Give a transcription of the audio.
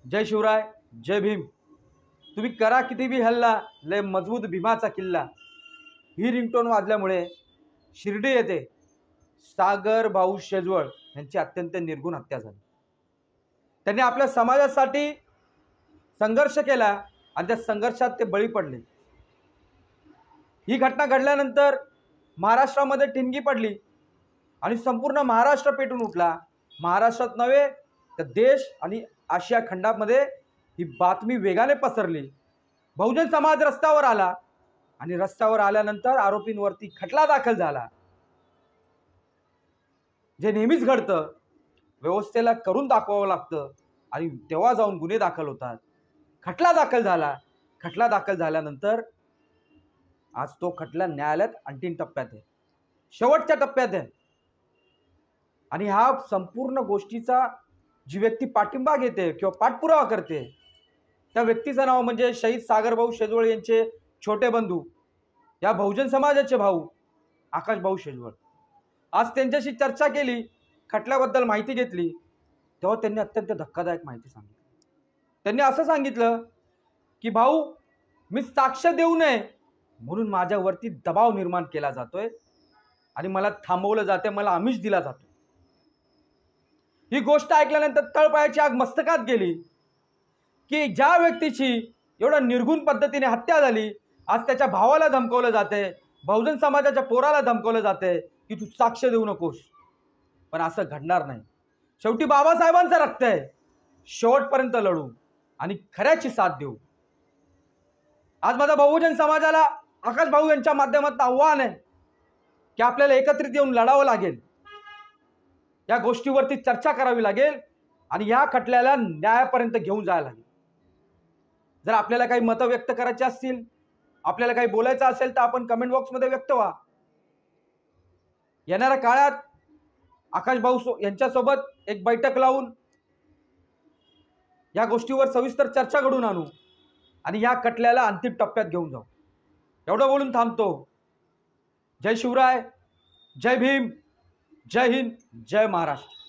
जय शिवराय, जय भीम। तुम्ही करा किती बी हल्ला, लय मजबूत भीमाचा किल्ला। ही रिंगटोन वाजल्यामुळे शिर्डी येथे सागर भाऊ शेजवळ यांची अत्यंत निर्गुण हत्या झाली। त्यांनी आपल्या समाजासाठी संघर्ष केला आणि त्या संघर्षात ते बळी पडले। ही घटना घडल्यानंतर महाराष्ट्रामध्ये ठिणगी पडली आणि संपूर्ण महाराष्ट्र पेटून उठला। महाराष्ट्रात नव्हे तर देश आणि आशिया खंडामध्ये ही बातमी वेगाने पसरली। बहुजन समाज रस्त्यावर आला आणि रस्त्यावर आल्यानंतर आरोपींवरती खटला दाखल झाला। जे नेहमीच घडतं, व्यवस्थेला करून दाखवावं लागतं आणि तेव्हा जाऊन गुन्हे दाखल होतात। खटला दाखल झाला। खटला दाखल झाल्यानंतर आज तो खटला न्यायालयात अंतिम टप्प्यात आहे, शेवटच्या टप्प्यात आहे। आणि ह्या संपूर्ण गोष्टीचा जी व्यक्ती पाठिंबा घेते किंवा पाठपुरावा करते त्या व्यक्तीचं नाव म्हणजे शहीद सागर भाऊ शेजवळ यांचे छोटे बंधू, या बहुजन समाजाचे भाऊ आकाश भाऊ शेजवळ। आज त्यांच्याशी चर्चा केली, खटल्याबद्दल माहिती घेतली, तेव्हा त्यांनी अत्यंत धक्कादायक माहिती सांगितली। त्यांनी असं सांगितलं की भाऊ, मी साक्ष देऊ नये म्हणून माझ्यावरती दबाव निर्माण केला जातोय आणि मला थांबवलं जाते, मला आमिष दिला जातो। ही गोष्ट ऐकल्यानंतर तळपायाची आग मस्तकात गेली की ज्या व्यक्तीची एवढ्या निर्गुण पद्धतीने हत्या झाली, आज त्याच्या भावाला धमकवलं जाते, बहुजन समाजाच्या पोराला धमकवलं जाते की तू साक्ष देऊ नकोस। पण असं घडणार नाही। शेवटी बाबासाहेबांचं रक्त आहे, शेवटपर्यंत लढू आणि खऱ्याची साथ देऊ। आज माझा बहुजन समाजाला आकाश भाऊ यांच्या माध्यमातून आव्हान आहे की आपल्याला एकत्रित येऊन लढावं लागेल, या गोष्टीवरती चर्चा करावी लागेल आणि या खटल्याला न्यायापर्यंत घेऊन जायला लागेल। जर आपल्याला काही मतं व्यक्त करायची असतील, आपल्याला काही बोलायचं असेल तर आपण कमेंट बॉक्समध्ये व्यक्त व्हा। येणाऱ्या काळात आकाश भाऊ यांच्यासोबत एक बैठक लावून या गोष्टीवर सविस्तर चर्चा घडवून आणू आणि या खटल्याला अंतिम टप्प्यात घेऊन जाऊ। एवढं बोलून थांबतो। जय शिवराय, जय भीम, जय हिंद, जय महाराष्ट्र।